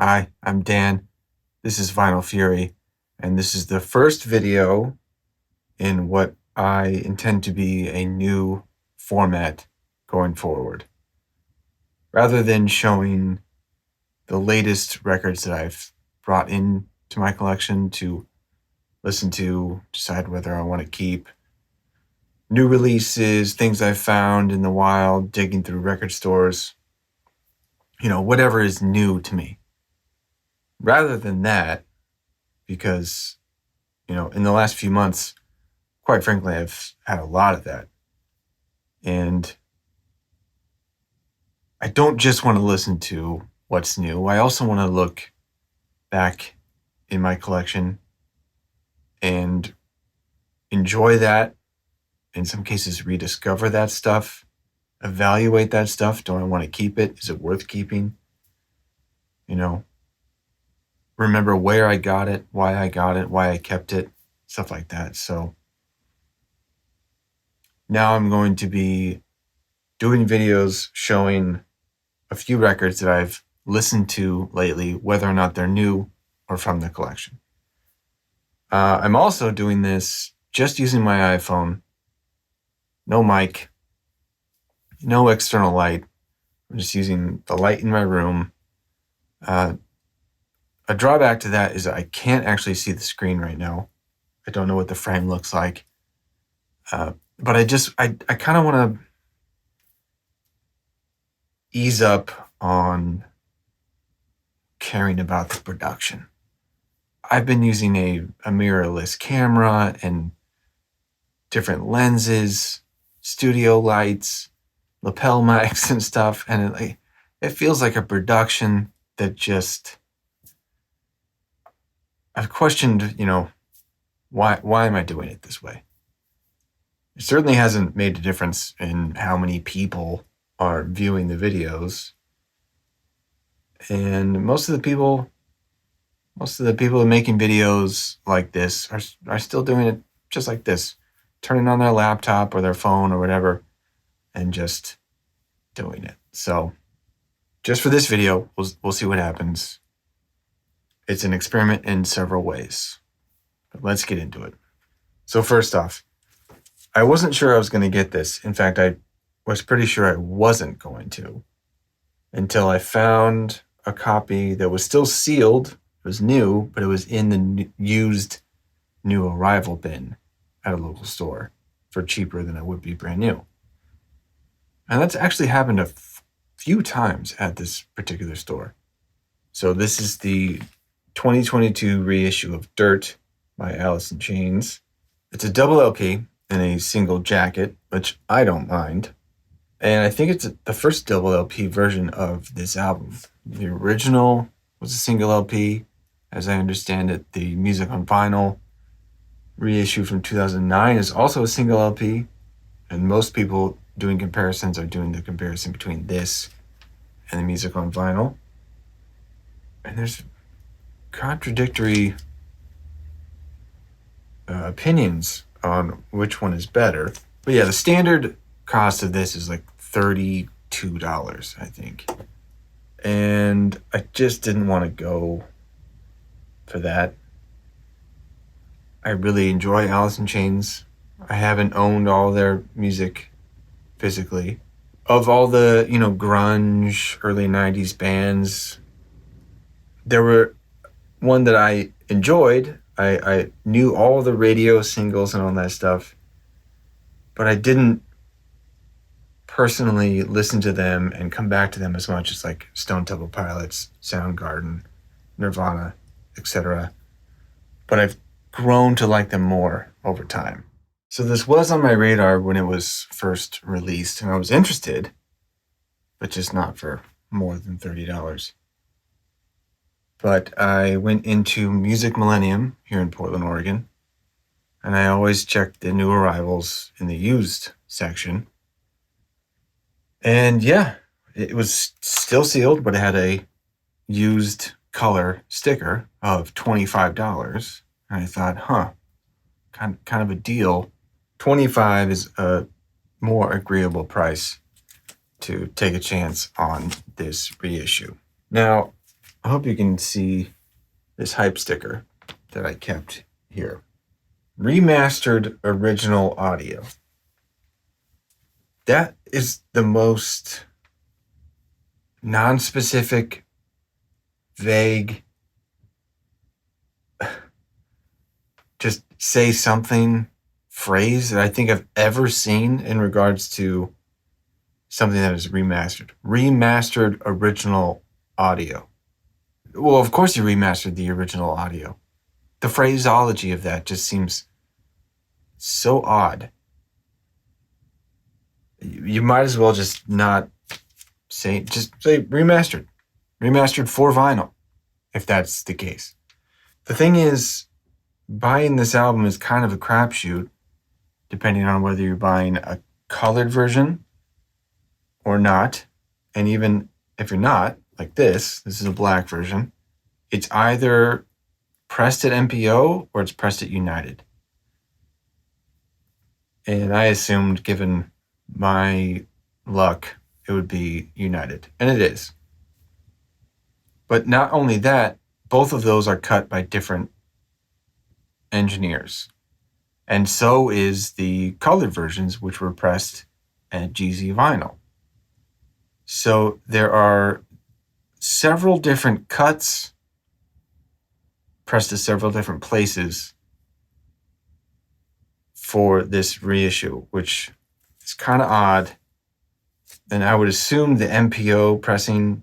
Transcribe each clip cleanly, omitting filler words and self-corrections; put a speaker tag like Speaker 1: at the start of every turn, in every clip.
Speaker 1: Hi, I'm Dan. This is Vinyl Fury, and this is the first video in what I intend to be a new format going forward. Rather than showing the latest records that I've brought into my collection to listen to, decide whether I want to keep, new releases, things I've found in the wild, digging through record stores, whatever is new to me. Rather than that, because, in the last few months, quite frankly, I've had a lot of that. And I don't just want to listen to what's new. I also want to look back in my collection and enjoy that. In some cases, rediscover that stuff, evaluate that stuff. Do I want to keep it? Is it worth keeping? Remember where I got it, why I kept it, stuff like that. So now I'm going to be doing videos showing a few records that I've listened to lately, whether or not they're new or from the collection. I'm also doing this just using my iPhone. No mic, no external light. I'm just using the light in my room. A drawback to that is I can't actually see the screen right now. I don't know what the frame looks like. But I kind of want to ease up on caring about the production. I've been using a mirrorless camera and different lenses, studio lights, lapel mics and stuff, and it feels like a production that just I've questioned, why am I doing it this way? It certainly hasn't made a difference in how many people are viewing the videos. And most of the people making videos like this are still doing it just like this, turning on their laptop or their phone or whatever and just doing it. So just for this video, we'll see what happens. It's an experiment in several ways, but let's get into it. So first off, I wasn't sure I was going to get this. In fact, I was pretty sure I wasn't going to until I found a copy that was still sealed. It was new, but it was in the used new arrival bin at a local store for cheaper than it would be brand new. And that's actually happened a few times at this particular store. So this is the 2022 reissue of Dirt by Alice in Chains. It's a double LP and a single jacket, which I don't mind. And I think it's the first double LP version of this album. The original was a single LP. As I understand it, the Music on Vinyl reissue from 2009 is also a single LP. And most people doing comparisons are doing the comparison between this and the Music on Vinyl. And there's contradictory opinions on which one is better. But yeah, the standard cost of this is like $32, I think. And I just didn't want to go for that. I really enjoy Alice in Chains. I haven't owned all their music physically. Of all the, grunge, early 90s bands, there were one that I enjoyed. I knew all the radio singles and all that stuff, but I didn't personally listen to them and come back to them as much as like Stone Temple Pilots, Soundgarden, Nirvana, etc. But I've grown to like them more over time. So this was on my radar when it was first released, and I was interested, but just not for more than $30. But I went into Music Millennium here in Portland, Oregon, and I always checked the new arrivals in the used section. And yeah, it was still sealed, but it had a used color sticker of $25. And I thought, kind of a deal. $25 is a more agreeable price to take a chance on this reissue. Now, I hope you can see this hype sticker that I kept here. Remastered original audio. That is the most non-specific, vague, just say something phrase that I think I've ever seen in regards to something that is remastered. Remastered original audio. Well, of course you remastered the original audio. The phraseology of that just seems so odd. You might as well just not say, just say remastered. Remastered for vinyl, if that's the case. The thing is, buying this album is kind of a crapshoot, depending on whether you're buying a colored version or not. And even if you're not, like this is a black version, it's either pressed at MPO or it's pressed at United. And I assumed, given my luck, it would be United. And it is. But not only that, both of those are cut by different engineers. And so is the colored versions, which were pressed at GZ Vinyl. So there are several different cuts pressed to several different places for this reissue, which is kind of odd. And I would assume the MPO pressing,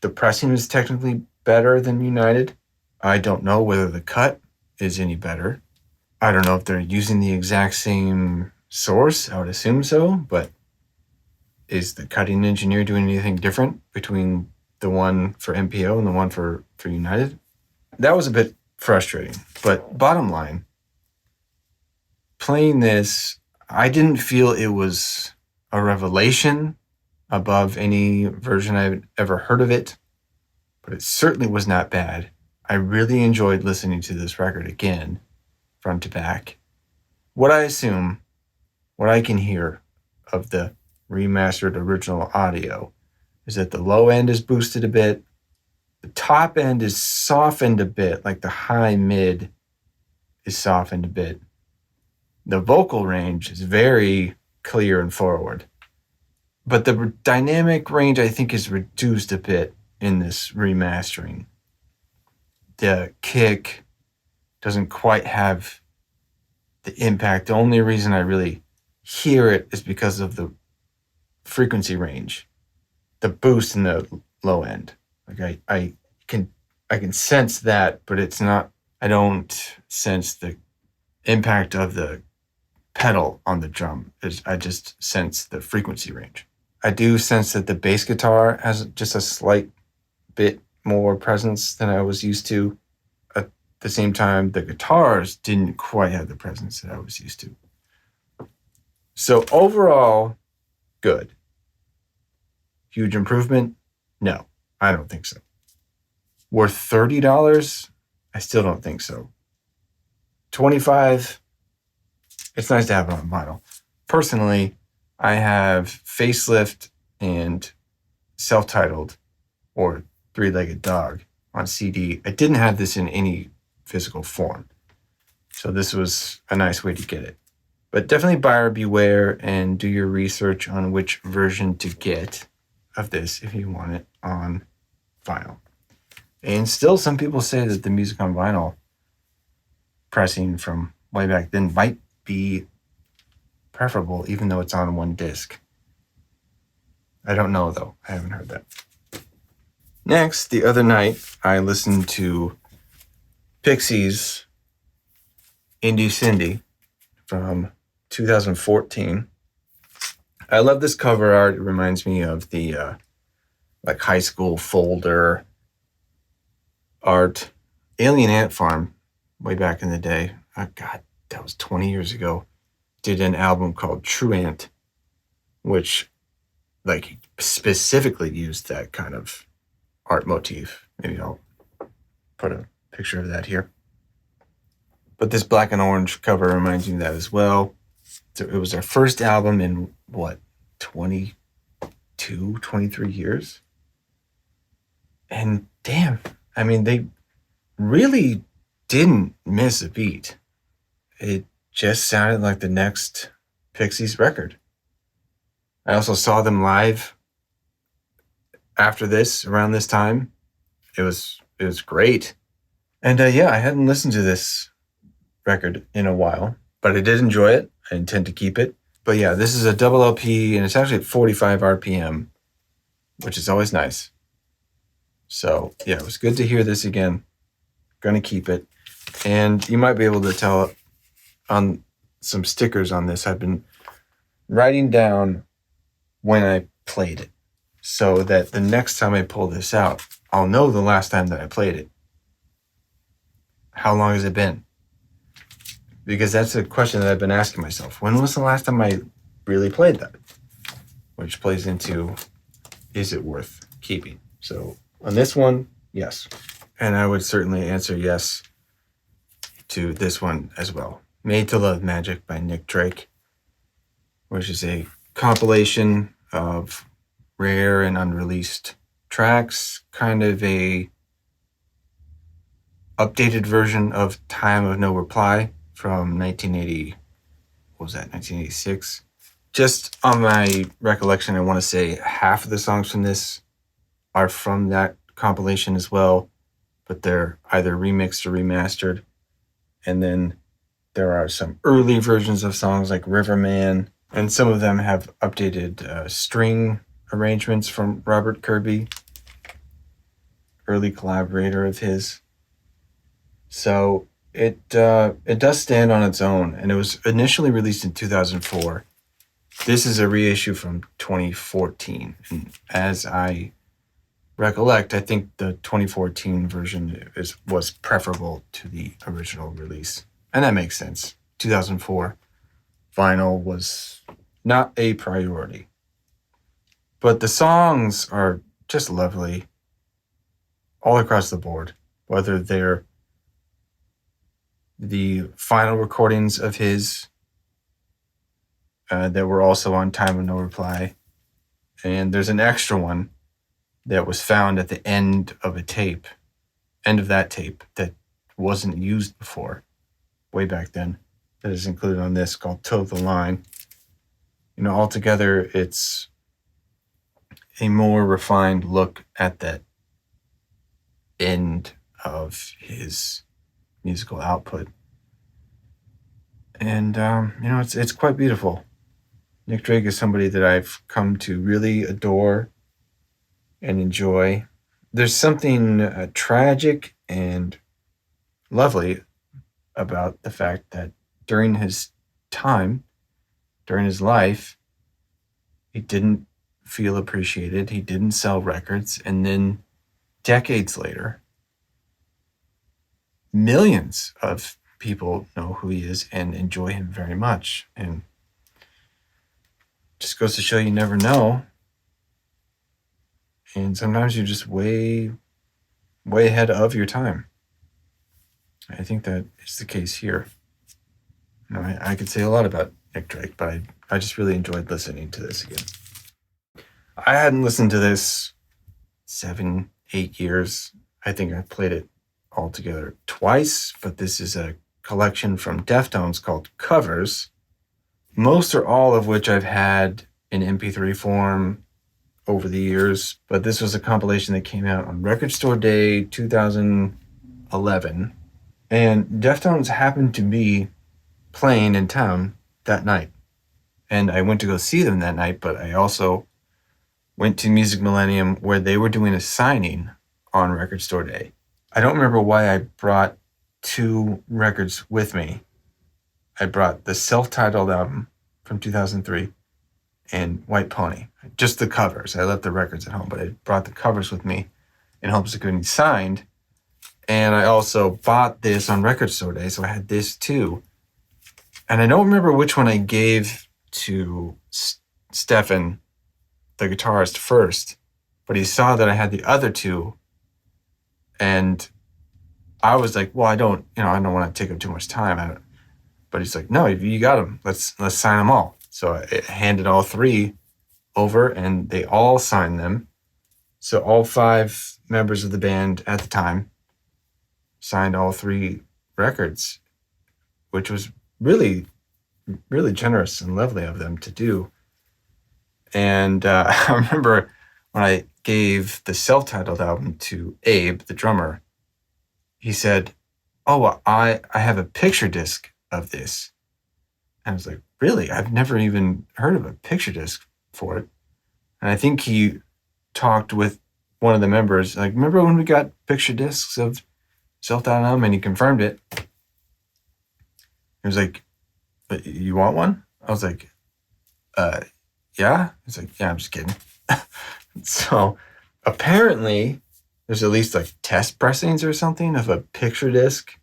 Speaker 1: the pressing is technically better than United. I don't know whether the cut is any better. I don't know if they're using the exact same source. I would assume so, but is the cutting engineer doing anything different between the one for MPO and the one for United? That was a bit frustrating, but bottom line, playing this, I didn't feel it was a revelation above any version I've ever heard of it, but it certainly was not bad. I really enjoyed listening to this record again, front to back. What I assume, what I can hear of the remastered original audio is that the low end is boosted a bit, the top end is softened a bit, like the high mid is softened a bit. The vocal range is very clear and forward. But the dynamic range, I think, is reduced a bit in this remastering. The kick doesn't quite have the impact. The only reason I really hear it is because of the frequency range, the boost in the low end. Like I can sense that, but it's not, I don't sense the impact of the pedal on the drum. I just sense the frequency range. I do sense that the bass guitar has just a slight bit more presence than I was used to. At the same time, the guitars didn't quite have the presence that I was used to. So overall, good. Huge improvement? No, I don't think so. Worth $30? I still don't think so. $25? It's nice to have it on vinyl. Personally, I have Facelift and Self-Titled, or Three-Legged Dog, on CD. I didn't have this in any physical form, so this was a nice way to get it. But definitely buyer beware and do your research on which version to get of this if you want it on vinyl. And still, some people say that the music on vinyl pressing from way back then might be preferable, even though it's on one disc. I don't know, though. I haven't heard that. Next, the other night, I listened to Pixies' Indie Cindy from 2014. I love this cover art. It reminds me of the like high school folder art. Alien Ant Farm, way back in the day. Oh, God, that was 20 years ago. Did an album called True Ant, which like specifically used that kind of art motif. Maybe I'll put a picture of that here. But this black and orange cover reminds me of that as well. So it was their first album in, 22, 23 years? And damn, I mean, they really didn't miss a beat. It just sounded like the next Pixies record. I also saw them live after this, around this time. It was great. And yeah, I hadn't listened to this record in a while, but I did enjoy it. I intend to keep it. But yeah, this is a double LP, and it's actually at 45 RPM, which is always nice. So yeah, it was good to hear this again. Gonna keep it. And you might be able to tell on some stickers on this, I've been writing down when I played it so that the next time I pull this out, I'll know the last time that I played it. How long has it been? Because that's a question that I've been asking myself. When was the last time I really played that? Which plays into, is it worth keeping? So on this one, yes. And I would certainly answer yes to this one as well. Made to Love Magic by Nick Drake, which is a compilation of rare and unreleased tracks, kind of a updated version of Time of No Reply from 1980, what was that, 1986? Just on my recollection, I want to say half of the songs from this are from that compilation as well, but they're either remixed or remastered. And then there are some early versions of songs like Riverman, and some of them have updated string arrangements from Robert Kirby, early collaborator of his. So it does stand on its own, and it was initially released in 2004. This is a reissue from 2014, and as I recollect, I think the 2014 version was preferable to the original release, and that makes sense. 2004 vinyl was not a priority, but the songs are just lovely all across the board, whether they're the final recordings of his that were also on Time of No Reply, and there's an extra one that was found at the end of that tape that wasn't used before, way back then, that is included on this, called Toe the Line. You know, altogether, it's a more refined look at that end of his musical output. And, it's quite beautiful. Nick Drake is somebody that I've come to really adore and enjoy. There's something tragic and lovely about the fact that during his time, during his life, he didn't feel appreciated. He didn't sell records. And then decades later, millions of people know who he is and enjoy him very much. And just goes to show you never know. And sometimes you're just way ahead of your time. I think that is the case here. You know, I could say a lot about Nick Drake, but I just really enjoyed listening to this again. I hadn't listened to this 7-8 years. I think I played it altogether twice, but this is a collection from Deftones called Covers, most or all of which I've had in MP3 form over the years, but this was a compilation that came out on Record Store Day 2011, and Deftones happened to be playing in town that night, and I went to go see them that night, but I also went to Music Millennium where they were doing a signing on Record Store Day. I don't remember why I brought 2 records with me. I brought the self-titled album from 2003 and White Pony, just the covers. I left the records at home, but I brought the covers with me in hopes of getting signed. And I also bought this on Record Store Day, so I had this too. And I don't remember which one I gave to Stefan, the guitarist, first, but he saw that I had the other 2, and I was like, well, I don't want to take up too much time. But he's like, no, you got them. Let's sign them all. So I handed all 3 over, and they all signed them. So all 5 members of the band at the time signed all 3 records, which was really, really generous and lovely of them to do. And I remember when I gave the self-titled album to Abe, the drummer, he said, "Oh, I have a picture disc of this." And I was like, "Really? I've never even heard of a picture disc for it." And I think he talked with one of the members, like, "Remember when we got picture discs of self-titled album?" And he confirmed it. He was like, "But you want one?" I was like, yeah. He's like, "Yeah, I'm just kidding." So apparently there's at least like test pressings or something of a picture disc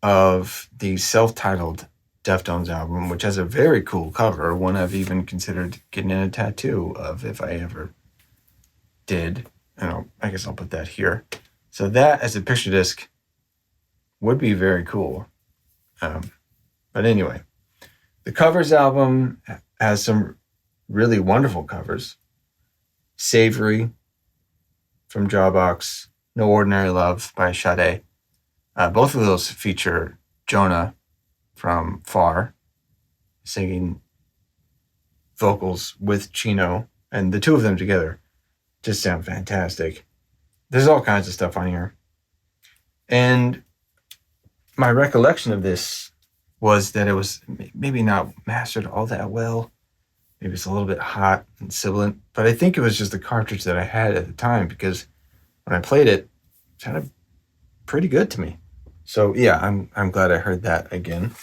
Speaker 1: of the self-titled Deftones album, which has a very cool cover, one I've even considered getting a tattoo of if I ever did. And I guess I'll put that here. So that as a picture disc would be very cool. But anyway, the covers album has some really wonderful covers. Savory from Jawbox, No Ordinary Love by Sade. Both of those feature Jonah from Far singing vocals with Chino, and the two of them together just sound fantastic. There's all kinds of stuff on here. And my recollection of this was that it was maybe not mastered all that well. Maybe it's a little bit hot and sibilant, but I think it was just the cartridge that I had at the time, because when I played it, it sounded pretty good to me. So yeah, I'm glad I heard that again.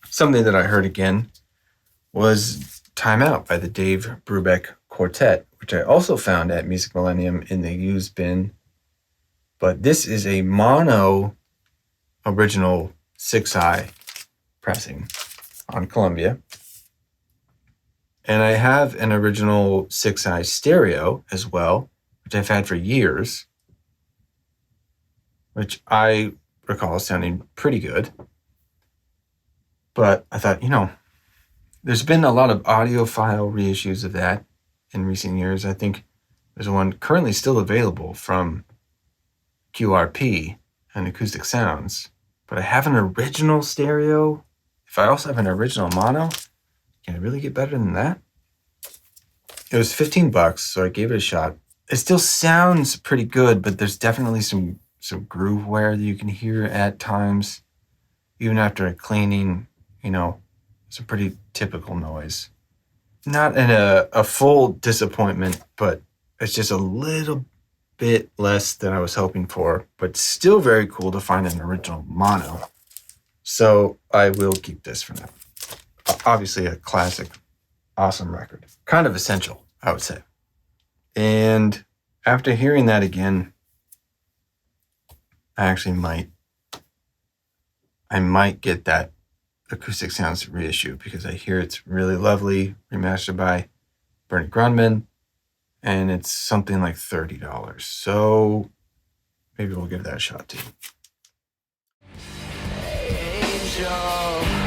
Speaker 1: Something that I heard again was Time Out by the Dave Brubeck Quartet, which I also found at Music Millennium in the used bin. But this is a mono original 6i pressing on Columbia. And I have an original 6i stereo as well, which I've had for years, which I recall sounding pretty good. But I thought, there's been a lot of audiophile reissues of that in recent years. I think there's one currently still available from QRP and Acoustic Sounds. But I have an original stereo. If I also have an original mono, can it really get better than that? It was $15, so I gave it a shot. It still sounds pretty good, but there's definitely some groove wear that you can hear at times. Even after a cleaning, it's a pretty typical noise. Not in a full disappointment, but it's just a little bit less than I was hoping for, but still very cool to find an original mono. So I will keep this for now. Obviously a classic, awesome record. Kind of essential, I would say. And after hearing that again, I actually might get that Acoustic Sounds reissue, because I hear it's really lovely, remastered by Bernie Grundman, and it's something like $30. So maybe we'll give that a shot too. Angel.